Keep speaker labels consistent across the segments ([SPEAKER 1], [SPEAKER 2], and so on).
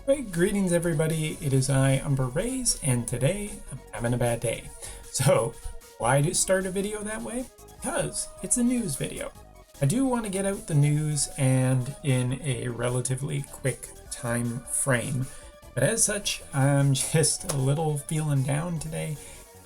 [SPEAKER 1] Right, greetings everybody, it is I, Umber Rays, and today I'm having a bad day. So, why do start a video that way? Because it's a news video. I do want to get out the news and in a relatively quick time frame, but as such, I'm just a little feeling down today,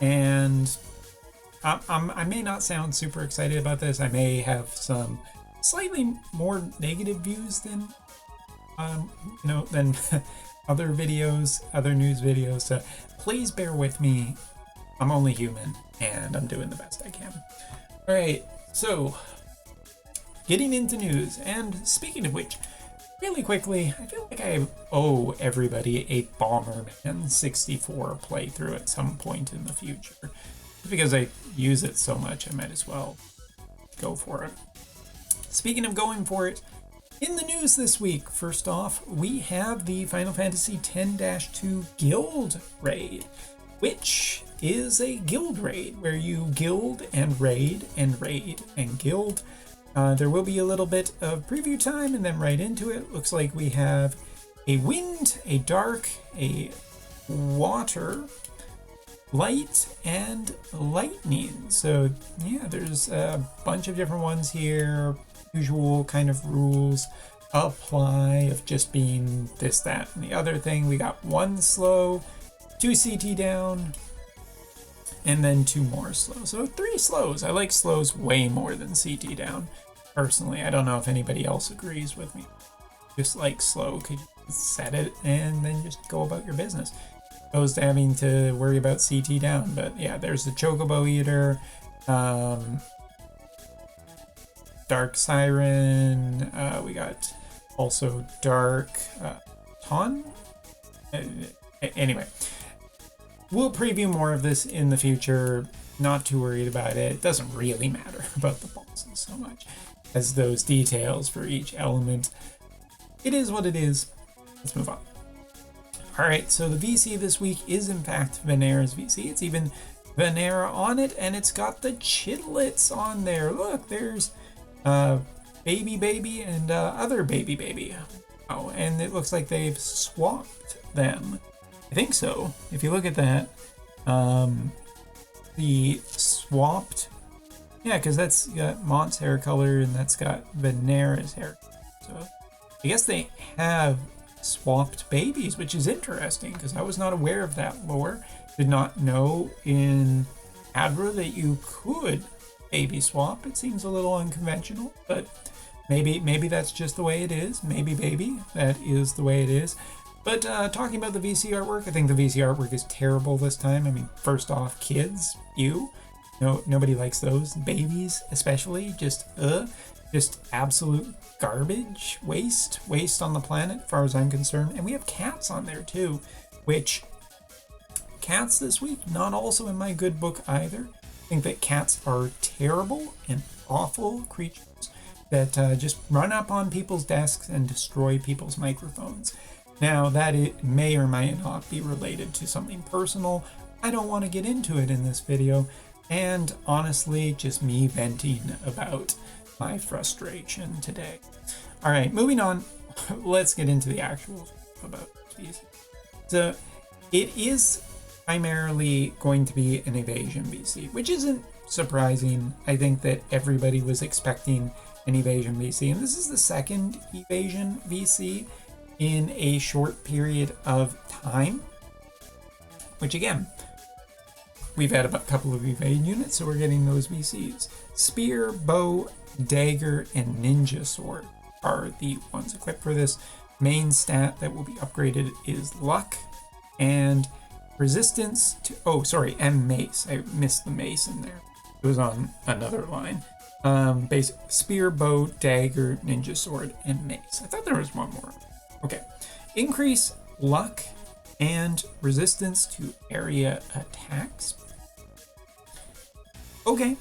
[SPEAKER 1] and I may not sound super excited about this. I may have some slightly more negative views than than other videos, other news videos. So please bear with me. I'm only human and I'm doing the best I can. All right, so getting into news, and speaking of which, really quickly, I feel like I owe everybody a Bomberman 64 playthrough at some point in the future. Just because I use it so much, I might as well go for it. Speaking of going for it, in the news this week, first off, we have the Final Fantasy X-2 Guild Raid, which is a guild raid where you guild and raid and raid and guild. There will be a little bit of preview time and then right into it. Looks like we have a wind, a dark, a water, light, and lightning. So yeah, there's a bunch of different ones here. Usual kind of rules apply of just being this, that, and the other thing. We got 1 slow, 2 CT down, and then 2 more slow. So 3 slows. I like slows way more than CT down, personally. I don't know if anybody else agrees with me. Just like slow, could you set it and then just go about your business, opposed to having to worry about CT down. But yeah, there's the Chocobo Eater, Dark Siren, we got also Dark Ton. Anyway, we'll preview more of this in the future. Not too worried about it. It doesn't really matter about the bosses so much as those details for each element. It is what it is. Let's move on. Alright, so the VC this week is in fact Venera's VC. It's even Venera on it, and it's got the chidlets on there. Look, there's baby and other baby. Oh, and it looks like they've swapped them. I think so. If you look at that, the swapped, yeah, because that's got Mont's hair color and that's got Venera's hair. So I guess they have swapped babies, which is interesting because I was not aware of that lore. Did not know in Adra that you could baby swap. It seems a little unconventional, but maybe that's just the way it is. Maybe that is the way it is. But talking about the VC artwork, I think the VC artwork is terrible this time. I mean, first off, kids, nobody likes those. Babies especially, just absolute garbage, waste on the planet as far as I'm concerned. And we have cats on there too, which cats this week not also in my good book either. I think that cats are terrible and awful creatures that just run up on people's desks and destroy people's microphones. Now, that it may or may not be related to something personal. I don't want to get into it in this video, and honestly, just me venting about my frustration today. All right, moving on. Let's get into the actual about these. So, it is primarily going to be an Evasion VC, which isn't surprising. I think that everybody was expecting an Evasion VC, and this is the second Evasion VC in a short period of time, which again, we've had a couple of Evasion units, so we're getting those VCs. Spear, bow, dagger, and ninja sword are the ones equipped for this. Main stat that will be upgraded is luck and resistance to, and mace. I missed the mace in there. It was on another line. Basic spear, bow, dagger, ninja sword, and mace. I thought there was one more. Okay. Increase luck and resistance to area attacks. Okay.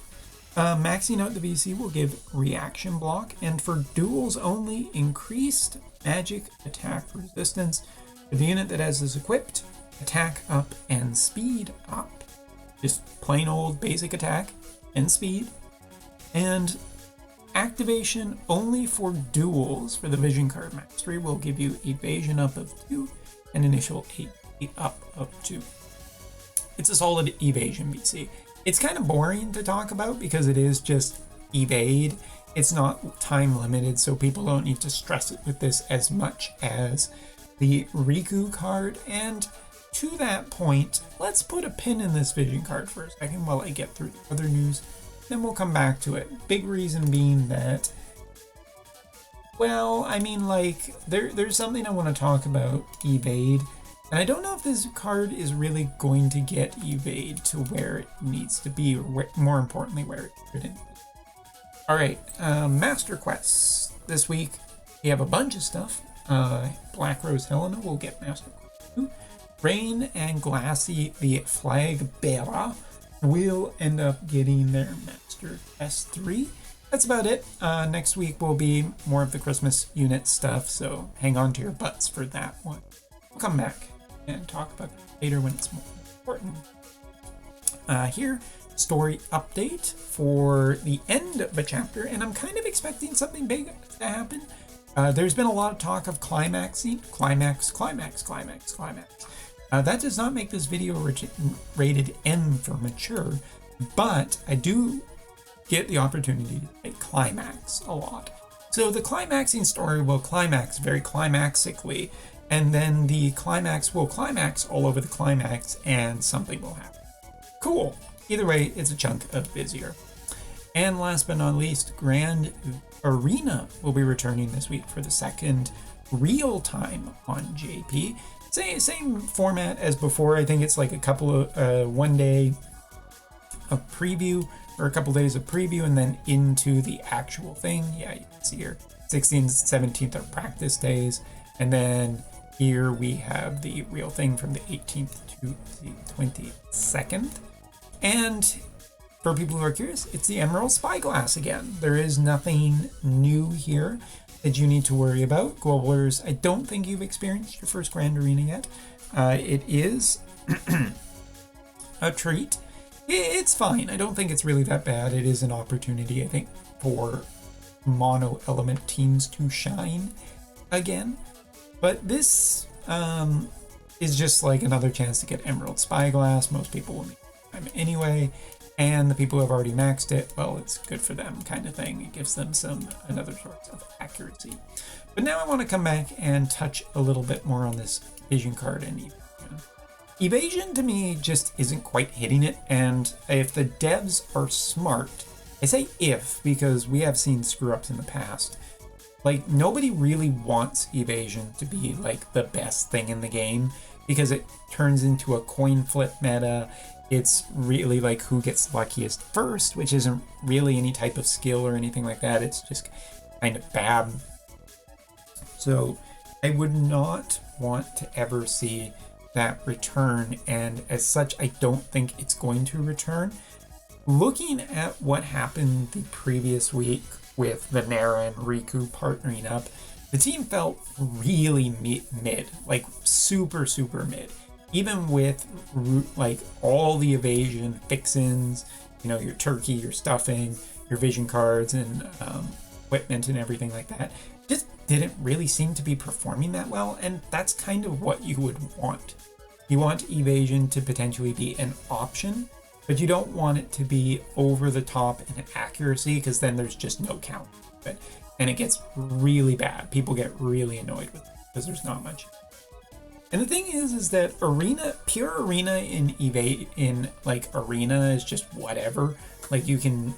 [SPEAKER 1] Maxing out the VC will give reaction block, and for duels only, increased magic attack resistance for the unit that has this equipped. Attack up and speed up. Just plain old basic attack and speed. And Activation only for duels for the Vision card mastery will give you evasion up of 2 and initial 8 up of 2. It's a solid evasion VC. It's kind of boring to talk about because it is just evade. It's not time limited, so people don't need to stress it with this as much as the Riku card. And to that point, let's put a pin in this Vision card for a second while I get through the other news. Then we'll come back to it. Big reason being that, well, I mean, like, there's something I want to talk about, evade. And I don't know if this card is really going to get evade to where it needs to be, or more importantly, where it shouldn't be. All right, Master Quests. This week, we have a bunch of stuff. Black Rose Helena will get Master Quest 2. Rain and Glassy, the Flag Bearer, will end up getting their Master Quest 3. That's about it. Next week will be more of the Christmas unit stuff, so hang on to your butts for that one. We'll come back and talk about it later when it's more important. Here, story update for the end of a chapter, and I'm kind of expecting something big to happen. There's been a lot of talk of climaxing. Climax. That does not make this video rated M for mature, but I do get the opportunity to say climax a lot. So the climaxing story will climax very climaxically, and then the climax will climax all over the climax, and something will happen. Cool. Either way, it's a chunk of busier. And last but not least, Grand Arena will be returning this week for the second real time on JP. Same format as before. I think it's like a couple of one day of preview, or a couple days of preview, and then into the actual thing. Yeah, you can see here 16th, 17th are practice days, and then here we have the real thing from the 18th to the 22nd. And for people who are curious, it's the Emerald Spyglass again. There is nothing new here that you need to worry about. Globalers, I don't think you've experienced your first Grand Arena yet. It is a treat. It's fine. I don't think it's really that bad. It is an opportunity, I think, for mono element teams to shine again. But this is just like another chance to get Emerald Spyglass. Most people will need time anyway. And the people who have already maxed it, well, it's good for them kind of thing. It gives them another sort of accuracy. But now I want to come back and touch a little bit more on this Vision card and Evasion. Evasion to me just isn't quite hitting it. And if the devs are smart, I say if because we have seen screw ups in the past. Like, nobody really wants Evasion to be like the best thing in the game because it turns into a coin flip meta. It's really like who gets luckiest first, which isn't really any type of skill or anything like that. It's just kind of bad. So I would not want to ever see that return. And as such, I don't think it's going to return. Looking at what happened the previous week with Venera and Riku partnering up, the team felt really mid, like super mid. Even with like all the evasion fixins, you know, your turkey, your stuffing, your vision cards, and equipment and everything like that, just didn't really seem to be performing that well. And that's kind of what you would want. You want evasion to potentially be an option, but you don't want it to be over the top in accuracy because then there's just no count of it. And it gets really bad. People get really annoyed with it because there's not much. And the thing is that pure arena in like arena is just whatever. Like, you can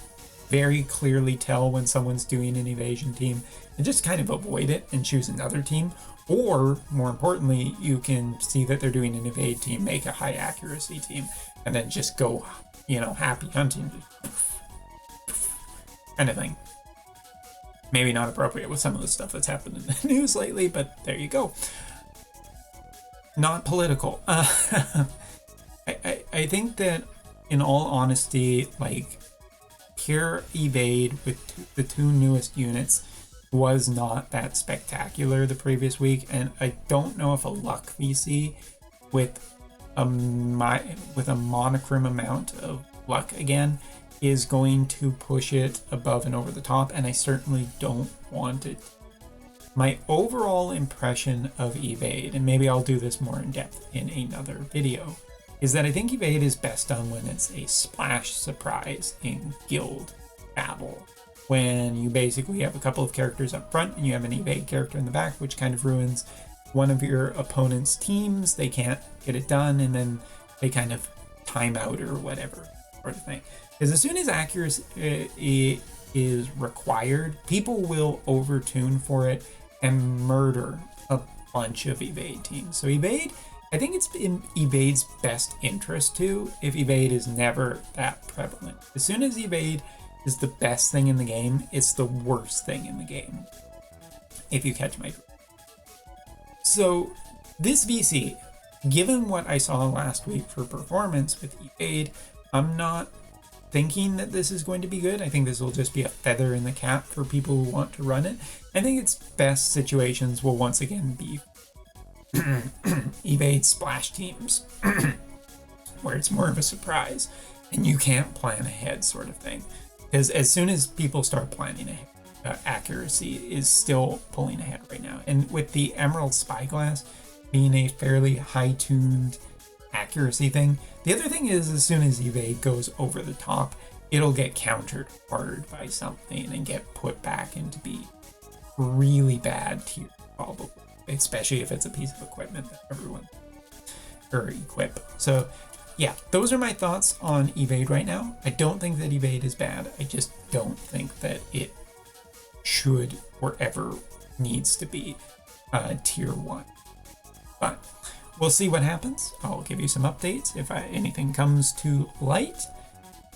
[SPEAKER 1] very clearly tell when someone's doing an evasion team and just kind of avoid it and choose another team. Or more importantly, you can see that they're doing an evade team, make a high accuracy team, and then just go, you know, happy hunting kind of thing. Maybe not appropriate with some of the stuff that's happened in the news lately, but there you go. Not political. I think that, in all honesty, like, pure evade with the two newest units was not that spectacular the previous week, and I don't know if a luck VC with a monochrome amount of luck again is going to push it above and over the top, and I certainly don't want it. My overall impression of Evade, and maybe I'll do this more in depth in another video, is that I think Evade is best done when it's a splash surprise in guild battle. When you basically have a couple of characters up front and you have an Evade character in the back, which kind of ruins one of your opponent's teams. They can't get it done, and then they kind of time out or whatever sort of thing. Because as soon as accuracy is required, people will overtune for it and murder a bunch of Evade teams. So Evade, I think it's in Evade's best interest too, if Evade is never that prevalent. As soon as Evade is the best thing in the game, it's the worst thing in the game, if you catch my drift. So this VC, given what I saw last week for performance with Evade, I'm not thinking that this is going to be good. I think this will just be a feather in the cap for people who want to run it. I think its best situations will once again be Evade splash teams, where it's more of a surprise and you can't plan ahead sort of thing. Because as soon as people start planning ahead, accuracy is still pulling ahead right now. And with the Emerald Spyglass being a fairly high-tuned accuracy thing, the other thing is as soon as Evade goes over the top, it'll get countered hard by something and get put back into be really bad tier, probably, especially if it's a piece of equipment that everyone or equip. So yeah, those are my thoughts on Evade right now. I don't think that Evade is bad. I just don't think that it should or ever needs to be tier 1. But we'll see what happens. I'll give you some updates if anything comes to light.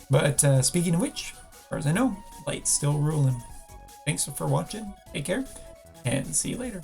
[SPEAKER 1] But speaking of which, as far as I know, light's still ruling. Thanks for watching. Take care and see you later.